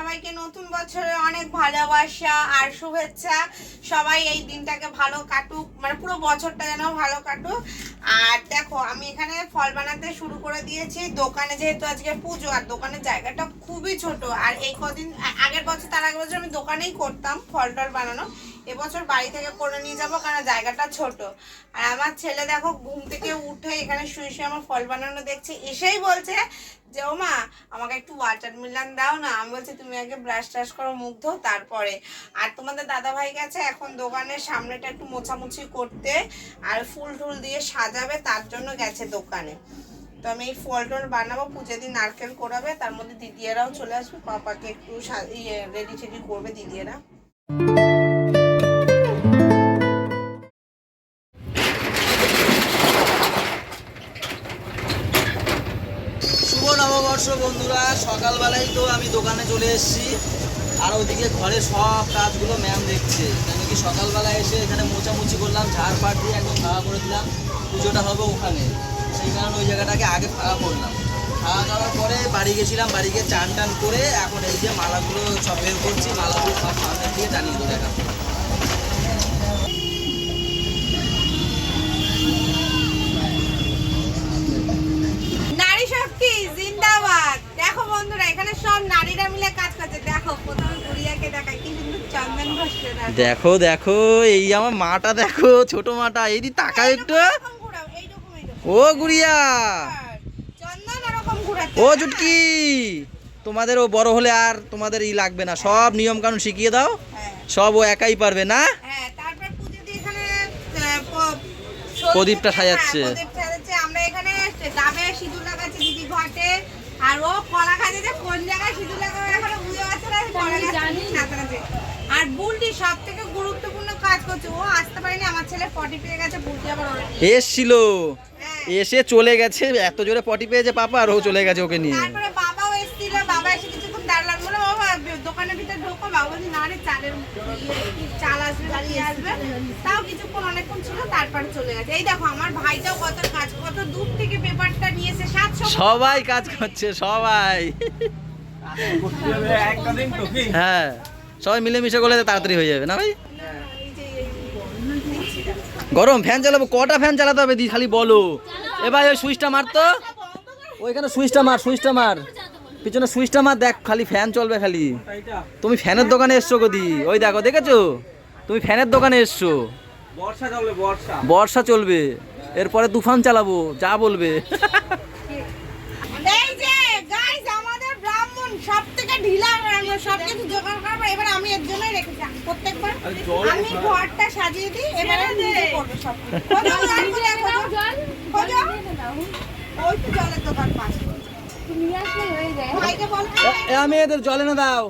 সবাইকে নতুন বছরে অনেক ভালোবাসা আর শুভেচ্ছা। সবাই এই দিনটাকে ভালো কাটুক, মানে পুরো বছরটা যেন ভালো কাটুক। আর দেখো আমি এখানে ফল বানাতে শুরু করে দিয়েছি দোকানে, যেহেতু আজকে পুজো আর দোকানের জায়গাটা খুবই ছোট। আর এই কদিন আগের বছর, তার আগের বছর আমি দোকানেই করতাম ফল টল বানানো, এবছর বাড়ি থেকে করে নিয়ে যাবো কারণ জায়গাটা ছোট। আর আমার ছেলে দেখো ঘুম থেকে উঠে এখানে শুয়ে শুয়ে আমার ফল বানানো দেখছে, এসেই বলছে যে ও মা আমাকে একটু ওয়াটারমেলন দাও না। আমি বলছি তুমি আগে ব্রাশ ট্রাশ করো, মুখ ধো, তারপরে। আর তোমাদের দাদা ভাই গেছে এখন দোকানের সামনেটা একটু মোছামুছি করতে আর ফুল টুল দিয়ে সাজাবে, তার জন্য গেছে দোকানে। তো আমি এই ফল টল বানাবো, পুজো দিন নারকেল কোরাবে, তার মধ্যে দিদিয়েরাও চলে আসবে, পাপাকে একটু রেডি টেডি করবে দিদিয়েরা। শুভ নববর্ষ বন্ধুরা। সকালবেলায় তো আমি দোকানে চলে এসেছি, আর ওইদিকে ঘরে সব কাজগুলো ম্যাম দেখছে। কেন কি সকালবেলা এসে এখানে মোছামুছি করলাম, ঝাড় পাট দিয়ে একদম ফাঁকা করে দিলাম, পুজোটা হবে ওখানে, সেই কারণে ওই জায়গাটাকে আগে ফাঁকা করলাম। ফাঁকা করার পরে বাড়ি গেছিলাম, বাড়ি গিয়ে চান টান করে এখন এই যে মালাগুলো সব বের করছি, মালাগুলো সব সামনের দিকে টানিয়ে দেবো দেখা। নারী শক্তি জিন্দাবাদ। দেখো বন্ধুরা এখানে সব নারীরা মিলে কাজ করছে। দেখো প্রথমে গুড়িয়াকে দেখাই কি সুন্দর চন্দন ঘষছে। দেখো দেখো এই আমার মাটা দেখো, ছোট মাটা, এই দি তাকায় একটু। ও গুড়িয়া, চন্দন এরকম ঘুরাতে। ও চুটকি, তোমাদের ও বড় হলে আর তোমাদের ই লাগবে না, সব নিয়ম কানুন শিখিয়ে দাও, সব ও একাই পারবে না। হ্যাঁ, তারপর পুজো দিয়ে এখানে প্রদীপটা সাজাচ্ছে। আমরা এখানে গাবে সিঁদুর লাগাচ্ছি দিদি ঘটে, আর ও কলা খাচ্ছে যে কোন জায়গায় সিঁদুর লাগাবে এখনো বুঝে পাচ্ছে না, কলা জানি না। আর বুলটি সব থেকে গুরুত্বপূর্ণ কাজ করছে, ও আসতে পারেনি, আমার ছেলে পটি পেয়ে গেছে, বুলটি আবার এসছিল, এসে চলে গেছে, এত জোরে পটি পেয়েছে পাপা, আর ও চলে গেছে ওকে নিয়ে। তারপরে বাবাও এসেছিল, বাবা এসে কিছুক্ষণ দাঁড়ালাম, বলে বাবা দোকানের ভিতরে ঢোকো, বাবা বলছি না রে চাল আসবে বাড়িয়ে আসবে, তাও কিছুক্ষণ অনেকক্ষণ ছিল, তারপরে চলে গেছে। এই দেখো আমার ভাইটাও কত কাজ, কত দূর থেকে পেপারটা নিয়েছে, সবাই কাজ করছে, সবাই। হ্যাঁ, সবাই মিলেমিশে করলে তাড়াতাড়ি হয়ে যাবে না ভাই। গরম ফ্যান চালাবো, কটা ফ্যান চালাতে হবে দি খালি বলো। এবার ওই সুইচটা মারতো, ওইখানে সুইচটা মার, সুইচটা মার, পিছনে সুইচটা মার, দেখ খালি ফ্যান চলবে খালি। তুমি ফ্যানের দোকানে এসছো গদি, ওই দেখো, দেখেছো তুমি ফ্যানের দোকানে এসছো। বর্ষা চলবে, বর্ষা চলবে, এরপরে তুফান চালাবো, যা বলবে। এই যে গাইস আমাদের ব্রাহ্মণ সবথেকে ঢিলা, সবকিছু জোগাড় করবো, এবার আমি এর জন্যই রেখেছি প্রত্যেকবার আমি ঘরটা সাজিয়ে দিই, এবারে নিজে করবে সব। ওই তো জলের দোকান পাশে, তুমি আসলে হয়ে যায়। ভাইকে বল আমি এদের জলে না দাও।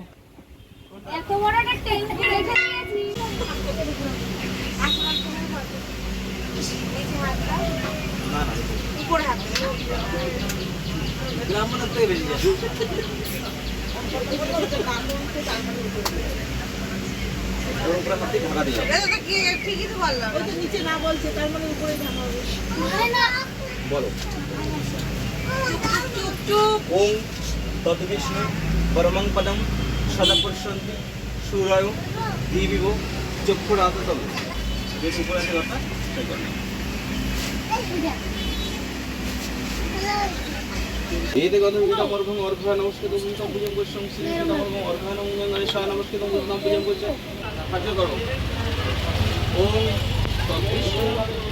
এত বড় একটা ট্যাঙ্ক রেখে দিয়েছি। উপরে হাত ব্রাহ্মণের থেকে বেরিয়ে যায়। ঠিকই তো বললাম, ওই তো নিচে না বলছে, তার মানে উপরে ঢাকা হবে। বলো। ওং তদ্বিষ্ণু পরমং পদম সদাপুরুষন্তি সুরায় দিবিব চক্ষুরাততম। যে উপরে আছে কথা সেই কথা। এতে কথা এটা মর্ভং অর্ঘা নমস্কৃত মুখম পূজা করছং শ্রী মর্ভং অর্ঘা নমস্কৃত গণেশা নমস্কৃত মুখম পূজা করছ। কার্য করো। ওং তদ্বিষ্ণু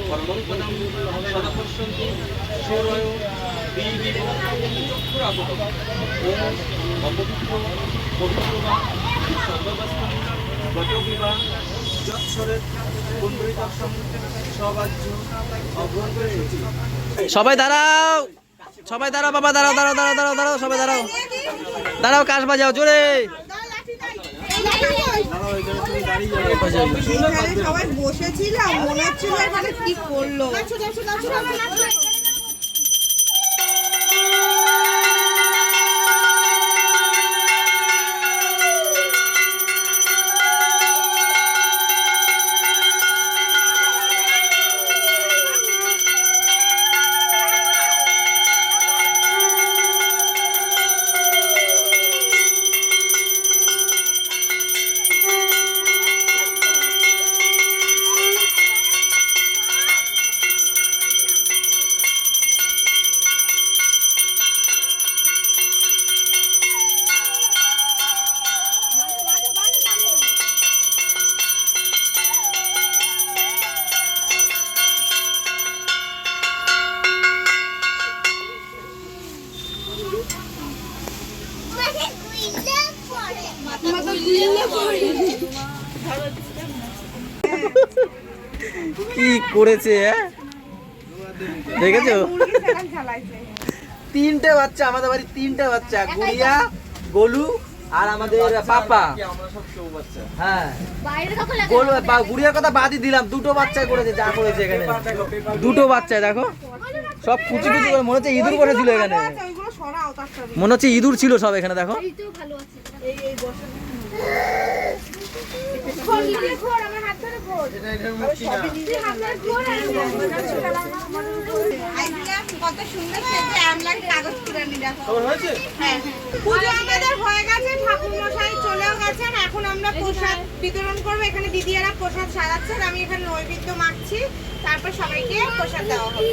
পরমং পদম সদাপুরুষন্তি সুরায় দিবিব চক্ষুরাততম। ওং অপবিত্র পবিত্র বা সর্ববস্থান গতবিবা যৎসরের পুণ্ডরিকাক্ষম সবাজ্য অভ্যন্তরে সূচি। সবাই দাঁড়াও, সবাই দাঁড়াও বাবা, দাঁড়াও দাঁড়াও দাঁড়াও দাঁড়াও দাঁড়াও, সবাই দাঁড়াও, দাঁড়াও, কাশ বাজাও জোরে। সবাই বসেছিলাম, মনে হচ্ছিল এখানে কি করলো। কি করেছে দেখেছো? তিনটে বাচ্চা আমাদের বাড়ি, তিনটে বাচ্চা, গুড়িয়া, গোলু আর আমাদের পাপা। আমরা সব কেউ বাচ্চা। হ্যাঁ, গোলু গুড়িয়ার কথা বাদই দিলাম, দুটো বাচ্চা করেছে, যা করেছে এখানে দুটো বাচ্চা দেখো, সব কুচি কুচি করে, মনে হচ্ছে ইঁদুর বসেছিল এখানে, মনে হচ্ছে ইঁদুর ছিল সব এখানে দেখো। কত সুন্দর কাগজ কিরানি দেখো। হ্যাঁ, পুজো আমাদের হয়ে গেছে, ঠাকুর মশাই চলেও গেছেন, এখন আমরা প্রসাদ বিতরণ করবো। এখানে দিদিরা প্রসাদ সাজাচ্ছেন, আমি এখানে নৈবেদ্য মাখছি, তারপর সবাইকে প্রসাদ দেওয়া হবে।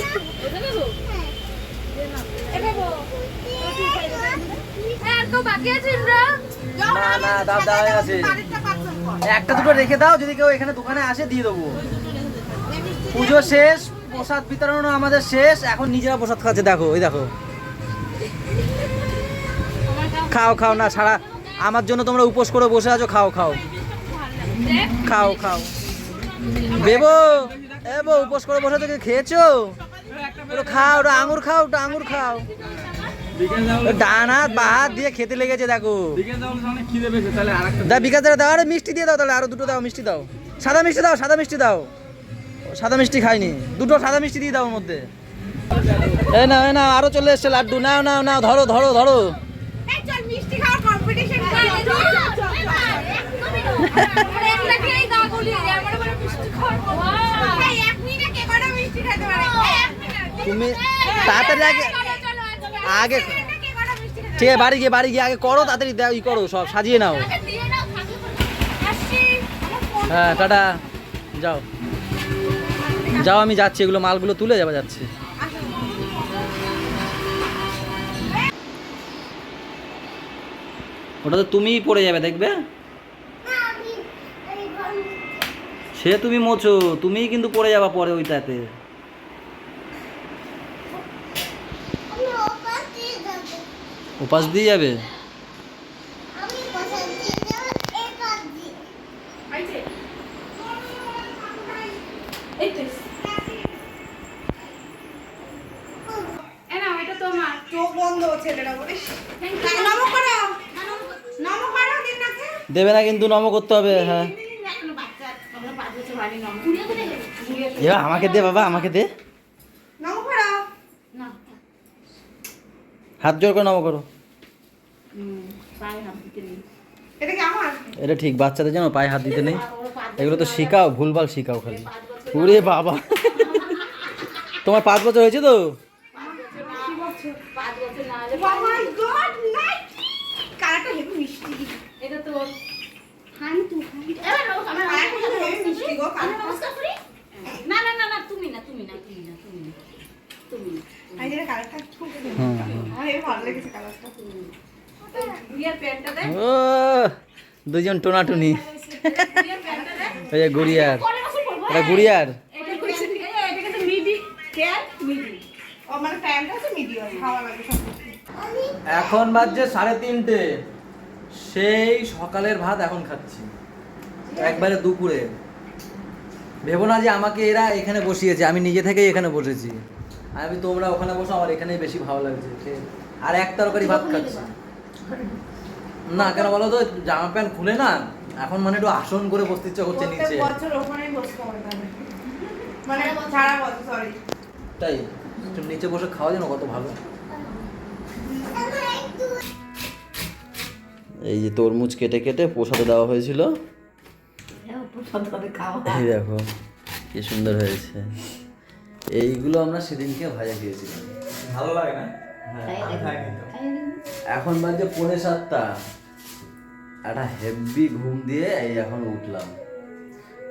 একটা দুটো রেখে দাও, যদি কেউ এখানে দোকানে আসে দিয়ে দেবো। পুজো শেষ, প্রসাদ বিতরণ আমাদের শেষ, এখন নিজেরা প্রসাদ খাচ্ছে দেখো, ওই দেখো। খাও খাও না, সারা আমার জন্য তোমরা উপোস করে বসে আছো, খাও খাও খাও খাও। বেবো এবো উপোস করে বসে আছো, খেয়েছো? ওটা খাও, ওটা আঙুর খাও, ওটা আঙুর খাও। ডান হাত বা হাত দিয়ে খেতে লেগেছে দেখো। বিকাশ দাও, আরে মিষ্টি দিয়ে দাও, তাহলে আরো দুটো দাও, মিষ্টি দাও, সাদা মিষ্টি দাও, সাদা মিষ্টি দাও, সাদা মিষ্টি খাইনি, দুটো সাদা মিষ্টি দিয়ে দাও ওর মধ্যে। এই না, এই না, আরো চলে এসছে লাড্ডু, নাও নাও নাও, ধরো ধরো ধরো। তুমি তাড়াতাড়ি আগে ঠিক আছে, বাড়ি গিয়ে আগে করো, তাড়াতাড়ি দাও, ই করো, সব সাজিয়ে নাও। হ্যাঁ, টাটা, যাও যাও, আমি যাচ্ছি, এগুলো মালগুলো তুলে যাচ্ছি। ওটা তো তুমিই পড়ে যাবে দেখবে, সে তুমি মোছো, তুমিই কিন্তু পড়ে যাবা পরে ওইটাতে। উপাস দিয়ে যাবে, দেবে না কিন্তু, নম করতে হবে। হ্যাঁ, আমাকে দে বাবা, আমাকে দে, হাত জোর করে নম করো। এটা ঠিক, বাচ্চাদের যেন পায়ে হাত দিতে নেই, এগুলো তো শিখাও, ভুলভাল শিখাও খালি। ওরে বাবা, তোমার 5 বছর হয়েছে তো? ও দুজন টোনাটুনি, ওই যে গুড়িয়ার, এটা গুড়িয়ার। এখন বাজছে 3:30, সেই সকালের ভাত এখন খাচ্ছি, একবারে দুপুরে। ভেবো না যে আমাকে এরা এখানে বসিয়েছে, আমি নিজে থেকেই এখানে বসেছি। আমি তোমরা ওখানে বসো, আমার এখানেই বেশি ভালো লাগছে। আর এক তরকারি ভাত খাচ্ছি না, কেন বলো তো, জামা প্যান্ট খুলে না এখন মানে একটু আসন করে বসতে ইচ্ছা করছে নিচে, তাই নিচে বসে খাওয়া যেন কত ভালো। এই যে তরমুজ কেটে কেটে প্রসাদে দেওয়া হয়েছিল, এই দেখো কি সুন্দর হয়েছে। এইগুলো আমরা সেদিনকে ভাজা খেয়েছিলাম, ভালো লাগে না? এখন বাজে 7:45, একটা হেভি ঘুম দিয়ে এই এখন উঠলাম।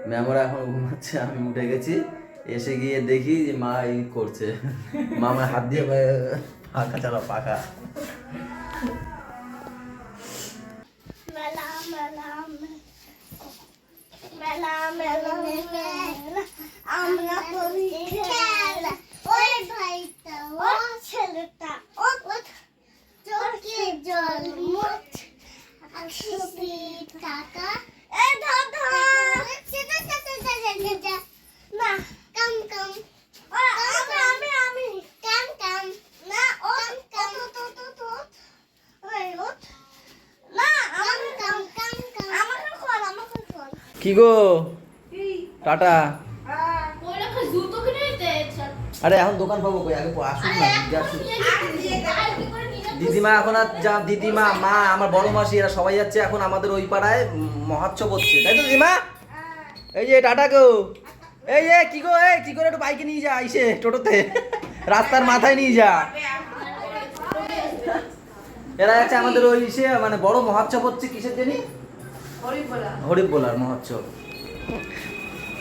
ম্যামরা এখন ঘুমাচ্ছে, আমি উঠে গেছি, এসে গিয়ে দেখি যে মা এই করছে, মা আমার হাত দিয়ে পাখা চালা, পাখা। আমরা করি খেলা, ওই ভাইটা ও ছেলেটা ও চোখে জল মুখ টাকা এ ধর ধর সেটা না কাম কাম আমি কাম কাম না ও কাম তো ওই ও না আমি কাম কাম কাম আমাকে খোল কি গো টাটা। আরে এখন দোকান পাবো কই, আগে আসুন না দিদি আসুন। দিদিমা এখন আর যা দিদিমা মা আমার বড় মাসি এরা সবাই যাচ্ছে এখন আমাদের ওই পাড়ায় মহোৎসব হচ্ছে, তাই তো দিদিমা? এই যে টাটা গো, এই যে কি গো, এই কি করে একটু বাইকে নিয়ে যা, আইসে টোটোতে রাস্তার মাথায় নিয়ে যা। এরা যাচ্ছে আমাদের ওই ইসে মানে বড় মহোৎসব হচ্ছে, কিসের জানি হরিব বলার মহোৎসব।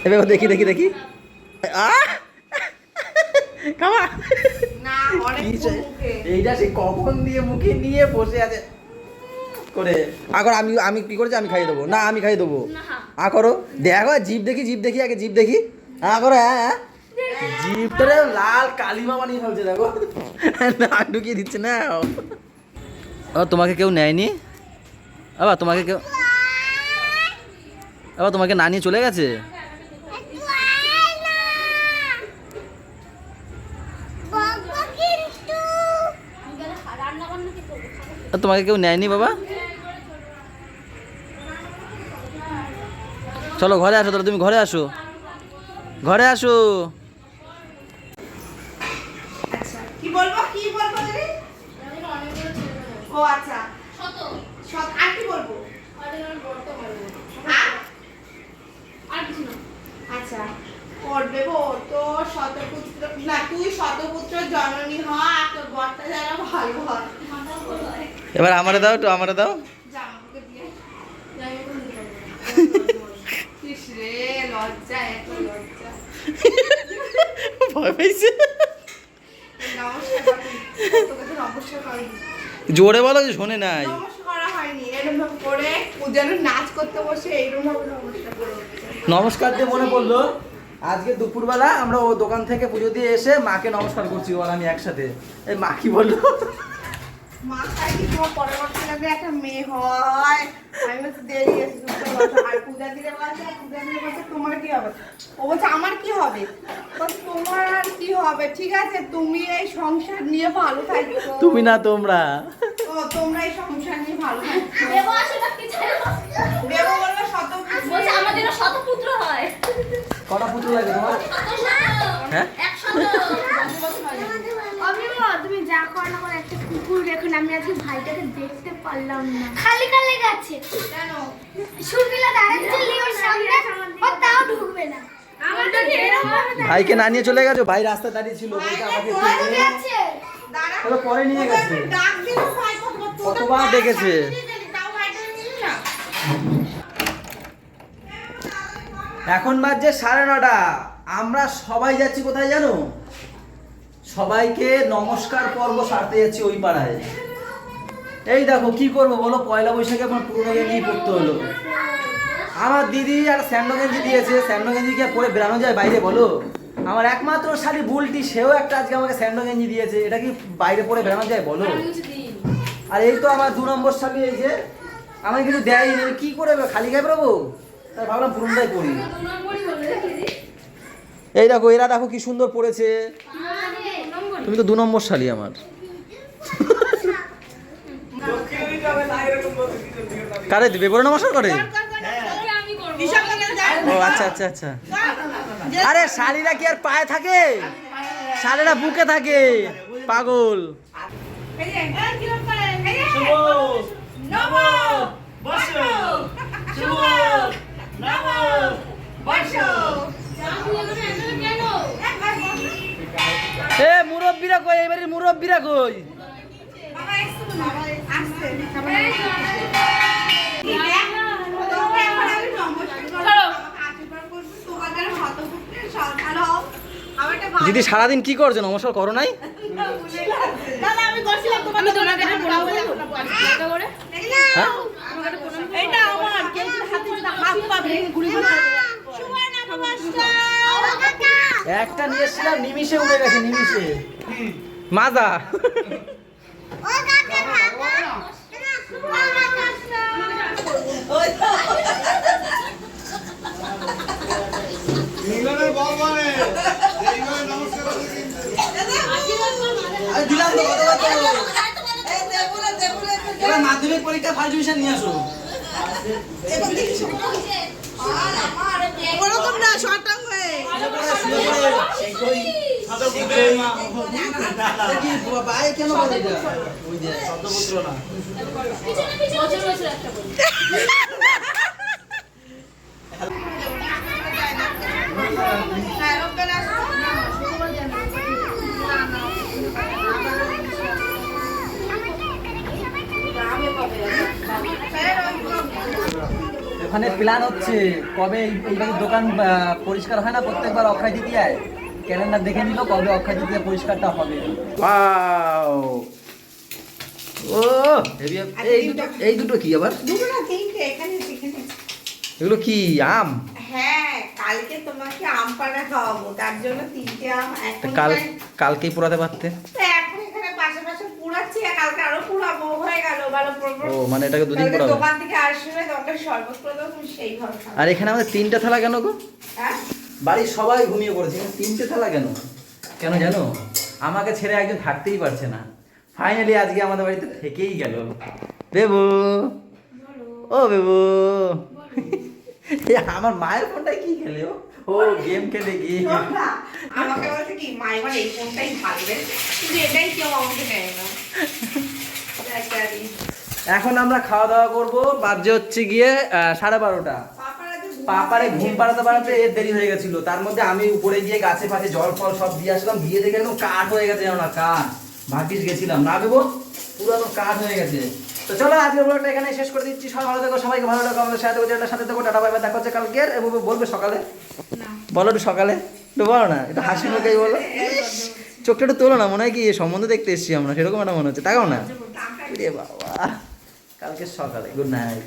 এবার দেখি দেখি দেখি না অনেক মুখে এইটা সে কখন দিয়ে মুখে নিয়ে বসে আছে করে। আগর আমি আমি কি করেছি, আমি খাইয়ে দেবো না, আমি খাইয়ে দেবো। আ করো, দেখো জিভ দেখি, জিভ দেখি, আগে জিভ দেখি। হ্যাঁ করো, হ্যাঁ জিভটারে লাল কালিমা বানিয়ে ফেলছে দেখো, না ঢুকিয়ে দিচ্ছে না। ও তোমাকে কেউ নেয়নি আবার, তোমাকে কেউ আবার তোমাকে না নিয়ে চলে গেছে? তোমাকে কেউ নেয়নি বাবা? চলো ঘরে আসো, তাহলে তুমি ঘরে আসো, ঘরে আসো। আচ্ছা কি বলবো দিদি? ও আচ্ছা শত আর কি বলবো? আচ্ছা করবে গো তো শতপুত্র, না তুই শতপুত্র জননী হ আর তোর বরটা যেন ভালো হয়। এবার আমারে দাও, একটু আমারে দাও। জামাকে দিয়ে ইস রে, লজ্জা, এত লজ্জা। ভয় পাইছে। নমস্কার বাবু, তোকে তো নমস্কার করিনি। জোরে বলো যে শোনে নাই। নমস্কার করা হয়নি, এরকম ভাবে করে যেন নাচ করতে বসে এইরকম ভাবে নমস্কার করে উঠছে। নমস্কার দিয়ে মনে পড়লো, আজকে দুপুরবেলা আমরা ও দোকান থেকে পুজো দিয়ে এসে মাকে নমস্কার করছি, ওর আমি একসাথে। এই মা কি বললো, মাথায় কি তোমার পরবর্তী লাগবে একটা মেয়ে হয়? আমি বলছি দেরি আছে, আর পূজা দিলে বলছে তোমার কি হবে? ও বলছে আমার কি হবে? বলছে তোমার আর কি হবে, ঠিক আছে তুমি এই সংসার নিয়ে ভালো থাকো। তুমি না তোমরা। ও তোমরা এই সংসার নিয়ে ভালো থাকো। দেব আসলে কি চাই দেব বলবে শতপুত্র, বলছে আমাদের শতপুত্র হয়। কটা পুত্র লাগে তোমার? হ্যাঁ তুমি যা করো না করো, একটা কুকুর রেখো না, আমি আজকে ভাইটাকে দেখতে পারলাম না। খালি খালি গেছে কেন? সুরবিলা দাঁড়াচ্ছিল ওর সামনে, ও তাও ঢুকবে না। আমাদেরকে এরকম ভাইকে না নিয়ে চলে গেছো? ভাই রাস্তা দাঁড়িয়ে ছিল, বলছে আমাকে একটু নিয়ে যাও। আছে। দাঁড়া, তাহলে পরে নিয়ে গেছে। ডাক দিলো ভাই, কতবার ডেকেছে। তাও ভাইটা নিলি না। এখন বাজছে 9:30, আমরা সবাই যাচ্ছি কোথায় জানো? সবাইকে নমস্কার পর্ব সারতে যাচ্ছি ওই পাড়ায়। এই দেখো কি করবো বলো, পয়লা বৈশাখে আমার পুরোনো গেঞ্জি পরতে হলো। আমার দিদি একটা স্যান্ডো গেঞ্জি দিয়েছে, স্যান্ডো গেঞ্জি কি আর পরে বেরানো যায় বাইরে বলো? আমার একমাত্র শালি বুলটি, সেও একটা আজকে আমাকে স্যান্ডো গেঞ্জি দিয়েছে, এটা কি বাইরে পরে বেরানো যায় বলো? আর এই তো আমার 2 নম্বর শালি, এই যে আমাকে কিছু দেয়নি, আমি কি করে খালি গায়ে বেরোবো? তাই ভাবলাম পুরনটাই পরি। এই দেখো এরা দেখো কি সুন্দর পড়েছে। তুমি তো 2 নম্বর শালি আমার। কারে দিবে বড় নমস্কার করে? ও আচ্ছা আচ্ছা আচ্ছা। আরে শালিরা কি আর পায়ে থাকে? শালিরা বুকে থাকে, পাগল। এই যে এই কি করে? এই যে শুভ নব বর্ষ, শুভ নব বর্ষ। এ মুরব্বিরা কই, এবারে মুরব্বিরা কই? বাবা এসো না, আসছে এই দেখ, তোমরা এখন আমি নমস্কার করো, আশীর্বাদ করবো, তোমাদের শতপুত্রের সন্তান হও। আমার একটা ভালো দিদি সারাদিন কি করছো, নমস্কার করো নাই? দাদা আমি করছিলাম, তোমাকে একটা প্রণাম করে। হ্যাঁ এইটা আমার, কেউ যদি হাতে যদি হাত পা ভেঙে ঘুরে ঘুরে সুবর্ণ নমস্কার। একটা নিয়ে এসেছিলাম, নিমিষে উড়ে গেছে, নিমিষে। মাজা ও কাকা কাকা না ও কাকা এবার মাধ্যমিক পরীক্ষা ফার্স্ট ডিভিশন নিয়ে আসো। এখন দেখি ছোট। আর আমার ওরকম না শর্টাং হয়ে ভাই কেন বলে এটা? ওই যে শব্দপত্র না। হ্যাঁ ওকে না ওখানে প্ল্যান হচ্ছে কবে এইভাবে দোকান পরিষ্কার হয় না প্রত্যেকবার অক্ষয় তৃতীয়ায়, ক্যালেন্ডার দেখে নিল কবে অক্ষয় তৃতীয়া পরিষ্কারটা হবে। ওয়াও ও এই দুটো কি আবার? দুটো না তিনটে এখানে সেখানে। এগুলো কি আম? হ্যাঁ কালকে তোমাকে আম পাড়া খাওয়াবো তার জন্য তিনটে আম এখন কালকেই পোড়াতে পারতে। এখন এখানে পাশে পাশে পুড়াচ্ছি আর কালকে আরো পুড়াবো হয়ে গেল ভালো পুরো। ও মানে এটাকে দুদিন কালকে পোড়াবে। দোকান থেকে আসবে তোমাকে শরবত করে দেবো তুমি সেই ভাবে খাবে। আর এখানে আমাদের 3টে থালা কেন গো? হ্যাঁ বাড়ির সবাই ঘুমিয়ে পড়েছে, 3টে থালা কেন? কেন জানো? আমাকে ছেড়ে একজন থাকতেই পারছে না। ফাইনালি আজকে আমাদের বাড়িতে থেকেই গেল। বেবু ও বেবু আমার মায়ের ফোনটাই কি খেলে ও গেম খেলে গেম। তোমরা আমাকে বলছে কি মা এবার এই ফোনটাই ভালবে কিন্তু এটাই কেউ আমাকে দেয় না। বেচারি। এখন আমরা খাওয়া দাওয়া করবো, বাজে হচ্ছে গিয়ে 12:30। পাপারা যে পাপারে ঘুম পাড়াতে পাড়াতে এর দেরি হয়ে গেছিল, তার মধ্যে আমি উপরে গিয়ে গাছে ফাছে জল ফল সব দিয়ে আসলাম, দিয়ে দেখে একদম কাঠ হয়ে গেছে, জানো না কাঠ। ভাগ্যিস গেছিলাম না দেবো, পুরো একদম কাঠ হয়ে গেছে। তো চলো আজকের ব্লগটা এখানে শেষ করে দিচ্ছি। সবাই ভালো থেকো, সবাইকে ভালো থাকো, আমাদের সাথে সাথে থেকো, টাটা বাই বাই, দেখা হচ্ছে কালকের। এবং বলবে সকালে, বলো একটু সকালে, একটু বলো না, একটু হাসি মুখেই বলো। চোখটা একটু তোলো না, মনে হয় কি সম্বন্ধ দেখতে এসছি আমরা, সেরকম একটা মনে হচ্ছে, তাকাও না। বাবা কালকে সকালে, গুড নাইট।